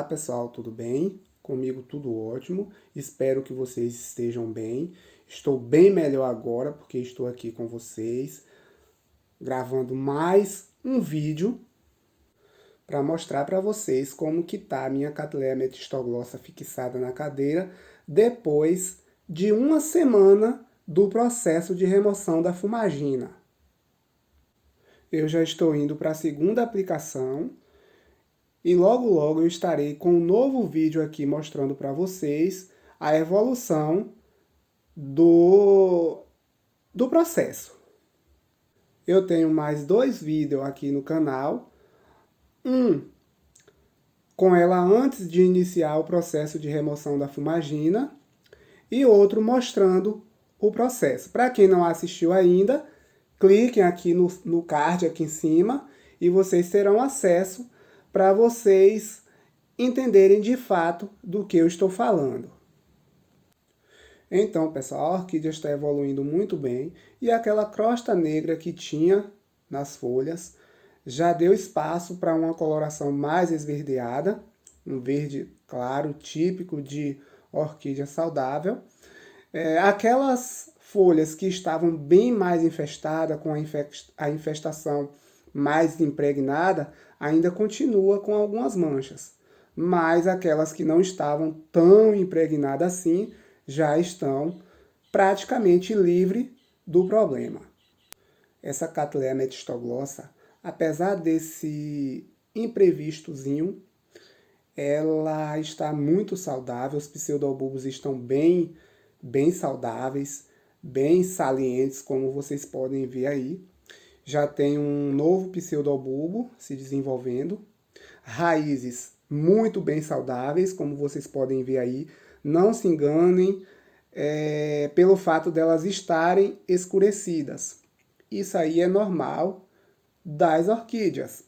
Olá pessoal, tudo bem? Comigo tudo ótimo, espero que vocês estejam bem. Estou bem melhor agora porque estou aqui com vocês, gravando mais um vídeo para mostrar para vocês como que tá a minha Cattleya metistoglossa fixada na cadeira depois de uma semana do processo de remoção da fumagina. Eu já estou indo para a segunda aplicação. E logo logo eu estarei com um novo vídeo aqui mostrando para vocês a evolução do processo. Eu tenho mais dois vídeos aqui no canal. Um com ela antes de iniciar o processo de remoção da fumagina e outro mostrando o processo. Para quem não assistiu ainda, cliquem aqui no card aqui em cima e vocês terão acesso para vocês entenderem de fato do que eu estou falando. Então, pessoal, a orquídea está evoluindo muito bem e aquela crosta negra que tinha nas folhas já deu espaço para uma coloração mais esverdeada, um verde claro, típico de orquídea saudável. Aquelas folhas que estavam bem mais infestadas, com a infestação mais impregnada, ainda continua com algumas manchas, mas aquelas que não estavam tão impregnadas assim já estão praticamente livres do problema. Essa Cattleya metistoglossa, apesar desse imprevistozinho, ela está muito saudável, os pseudobulbos estão bem saudáveis, bem salientes, como vocês podem ver aí. Já tem um novo pseudobulbo se desenvolvendo. Raízes muito bem saudáveis, como vocês podem ver aí. Não se enganem pelo fato delas estarem escurecidas. Isso aí é normal das orquídeas.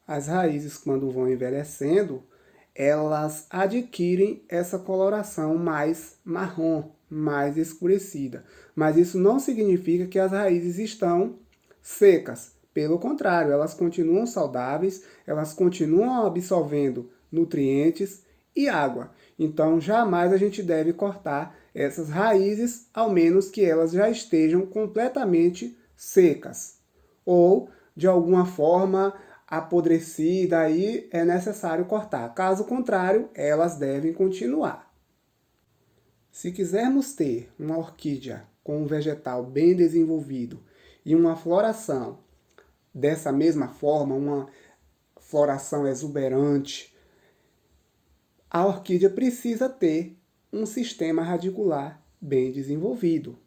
As raízes, quando vão envelhecendo, elas adquirem essa coloração mais marrom, mais escurecida. Mas isso não significa que as raízes estão secas. Pelo contrário, elas continuam saudáveis, elas continuam absorvendo nutrientes e água. Então, jamais a gente deve cortar essas raízes, ao menos que elas já estejam completamente secas. Ou, de alguma forma, apodrecida, aí é necessário cortar. Caso contrário, elas devem continuar. Se quisermos ter uma orquídea com um vegetal bem desenvolvido e uma floração dessa mesma forma, uma floração exuberante, a orquídea precisa ter um sistema radicular bem desenvolvido.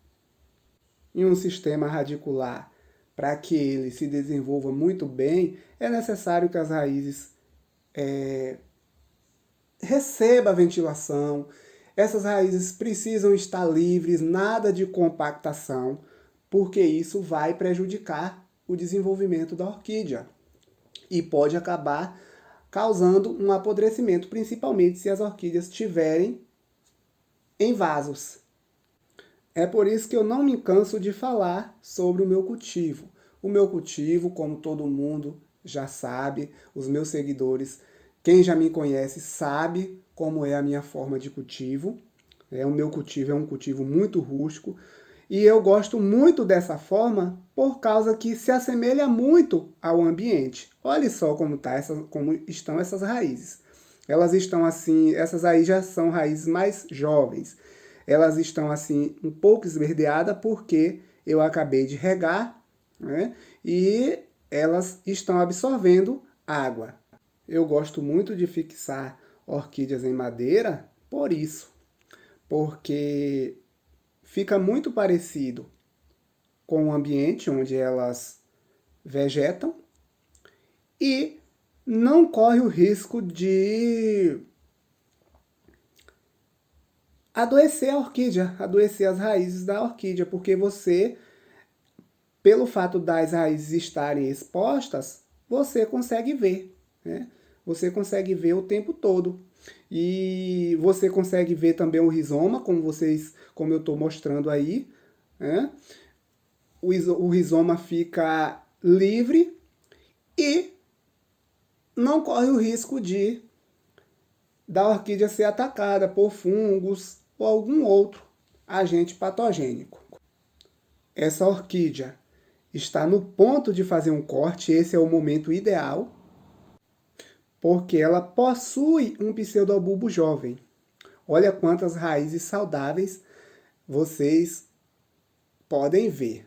E um sistema radicular, para que ele se desenvolva muito bem, é necessário que as raízes recebam a ventilação. Essas raízes precisam estar livres, nada de compactação, porque isso vai prejudicar o desenvolvimento da orquídea e pode acabar causando um apodrecimento, principalmente se as orquídeas estiverem em vasos. É por isso que eu não me canso de falar sobre o meu cultivo. O meu cultivo, como todo mundo já sabe, os meus seguidores, quem já me conhece sabe como é a minha forma de cultivo. O meu cultivo é um cultivo muito rústico. E eu gosto muito dessa forma por causa que se assemelha muito ao ambiente. Olha só como estão essas raízes. Elas estão assim, essas aí já são raízes mais jovens. Elas estão assim um pouco esverdeadas porque eu acabei de regar, né? E elas estão absorvendo água. Eu gosto muito de fixar orquídeas em madeira por isso, porque fica muito parecido com o ambiente onde elas vegetam e não corre o risco de adoecer a orquídea, adoecer as raízes da orquídea, porque você, pelo fato das raízes estarem expostas, você consegue ver, né? Você consegue ver o tempo todo. E você consegue ver também o rizoma, como eu estou mostrando aí, né? O rizoma fica livre e não corre o risco de da orquídea ser atacada por fungos ou algum outro agente patogênico. Essa orquídea está no ponto de fazer um corte, esse é o momento ideal, porque ela possui um pseudobulbo jovem. Olha quantas raízes saudáveis vocês podem ver.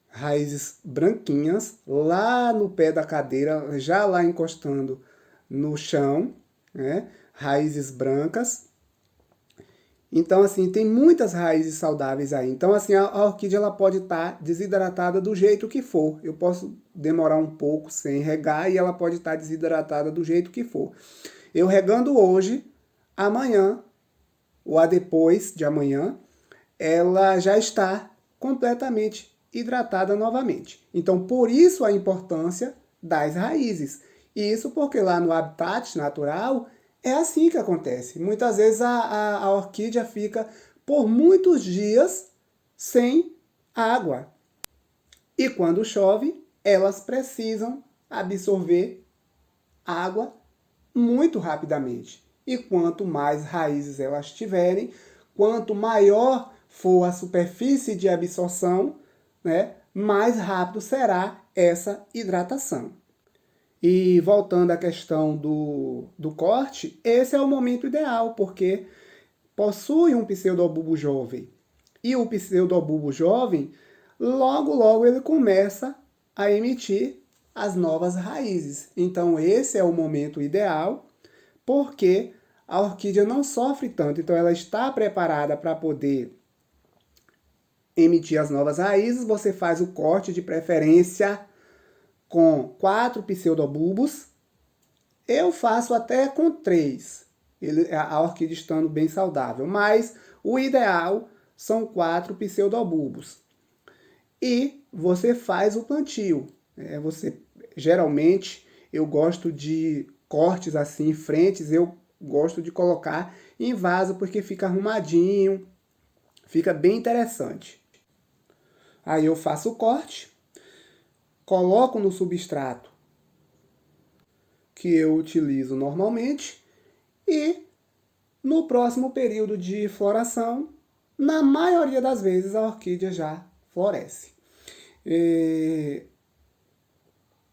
Raízes branquinhas, lá no pé da cadeira, já lá encostando no chão, né? Raízes brancas. Então, assim, tem muitas raízes saudáveis aí. Então, assim, a orquídea ela pode estar desidratada do jeito que for. Eu posso demorar um pouco sem regar e ela pode estar desidratada do jeito que for. Eu regando hoje, amanhã, ou a depois de amanhã, ela já está completamente hidratada novamente. Então, por isso a importância das raízes. E isso porque lá no habitat natural é assim que acontece. Muitas vezes a orquídea fica por muitos dias sem água. E quando chove, elas precisam absorver água muito rapidamente. E quanto mais raízes elas tiverem, quanto maior for a superfície de absorção, né, mais rápido será essa hidratação. E voltando à questão do corte, esse é o momento ideal, porque possui um pseudobulbo jovem. E o pseudobulbo jovem, logo ele começa a emitir as novas raízes. Então esse é o momento ideal, porque a orquídea não sofre tanto, então ela está preparada para poder emitir as novas raízes. Você faz o corte de preferência com 4 pseudobulbos. Eu faço até com 3, a orquídea estando bem saudável, mas o ideal são 4 pseudobulbos. E você faz o plantio. Geralmente, eu gosto de cortes assim, frentes, eu gosto de colocar em vaso porque fica arrumadinho, fica bem interessante. Aí eu faço o corte, coloco no substrato que eu utilizo normalmente e no próximo período de floração, na maioria das vezes a orquídea já floresce.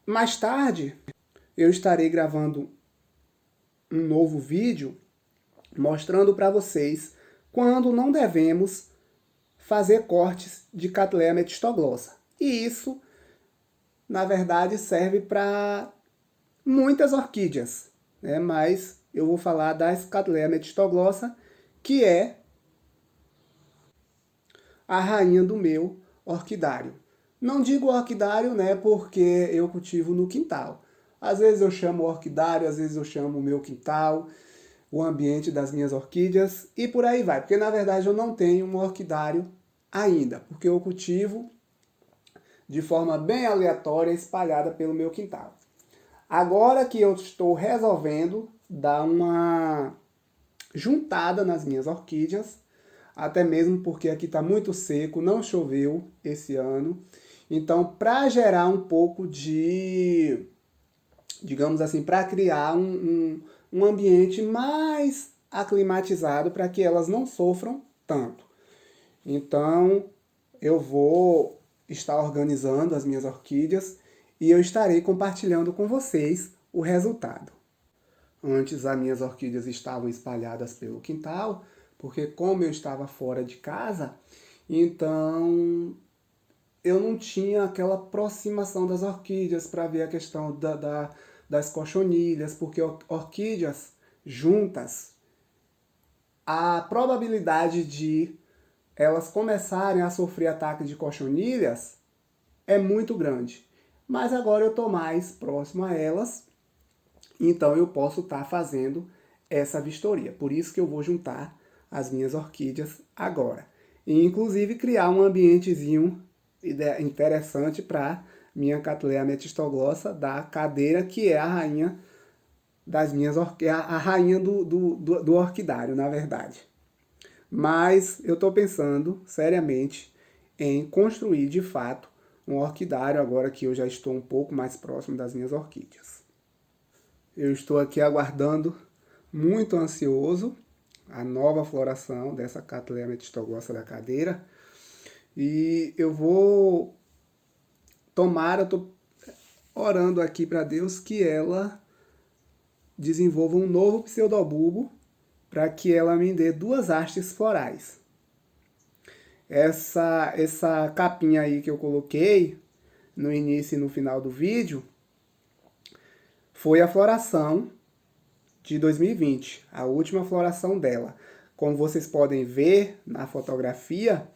Mais tarde eu estarei gravando um novo vídeo mostrando para vocês quando não devemos fazer cortes de Cattleya metistoglossa. E isso, na verdade, serve para muitas orquídeas, né? Mas eu vou falar das Cattleya metistoglossa, que é a rainha do meu orquidário. Não digo orquidário, né, porque eu cultivo no quintal. Às vezes eu chamo orquidário, às vezes eu chamo o meu quintal, o ambiente das minhas orquídeas e por aí vai. Porque na verdade eu não tenho um orquidário ainda, porque eu cultivo de forma bem aleatória, espalhada pelo meu quintal. Agora que eu estou resolvendo dar uma juntada nas minhas orquídeas, até mesmo porque aqui está muito seco, não choveu esse ano. Então, para gerar um pouco de, digamos assim, para criar um ambiente mais aclimatizado para que elas não sofram tanto. Então, eu vou estar organizando as minhas orquídeas e eu estarei compartilhando com vocês o resultado. Antes, as minhas orquídeas estavam espalhadas pelo quintal, porque como eu estava fora de casa, então eu não tinha aquela aproximação das orquídeas para ver a questão das cochonilhas, porque orquídeas juntas, a probabilidade de elas começarem a sofrer ataque de cochonilhas é muito grande. Mas agora eu estou mais próximo a elas, então eu posso estar fazendo essa vistoria. Por isso que eu vou juntar as minhas orquídeas agora. E inclusive criar um ambientezinho interessante para minha Cattleya metistoglossa da cadeira, que é a rainha das minhas orquídeas, a rainha do orquidário, na verdade. Mas eu estou pensando seriamente em construir de fato um orquidário agora que eu já estou um pouco mais próximo das minhas orquídeas. Eu estou aqui aguardando muito ansioso, a nova floração dessa Cattleya metistogossa da cadeira. E eu tô orando aqui para Deus que ela desenvolva um novo pseudobulbo para que ela me dê 2 hastes florais. Essa capinha aí que eu coloquei no início e no final do vídeo foi a floração de 2020, a última floração dela. Como vocês podem ver na fotografia,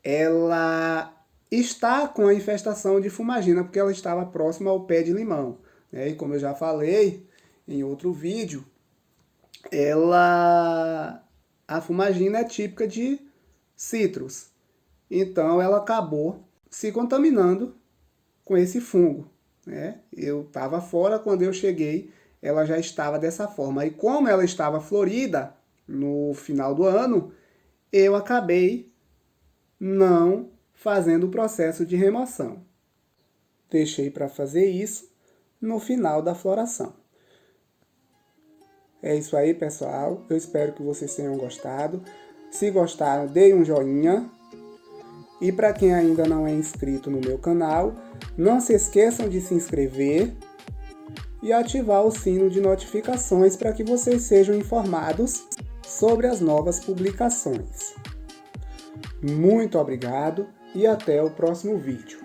ela está com a infestação de fumagina, porque ela estava próxima ao pé de limão, né? E como eu já falei em outro vídeo, a fumagina é típica de citros. Então ela acabou se contaminando com esse fungo, né? Eu estava fora, quando eu cheguei, ela já estava dessa forma. E como ela estava florida no final do ano, eu acabei não fazendo o processo de remoção. Deixei para fazer isso no final da floração. É isso aí, pessoal. Eu espero que vocês tenham gostado. Se gostaram, deem um joinha. E para quem ainda não é inscrito no meu canal, não se esqueçam de se inscrever e ativar o sino de notificações para que vocês sejam informados sobre as novas publicações. Muito obrigado e até o próximo vídeo.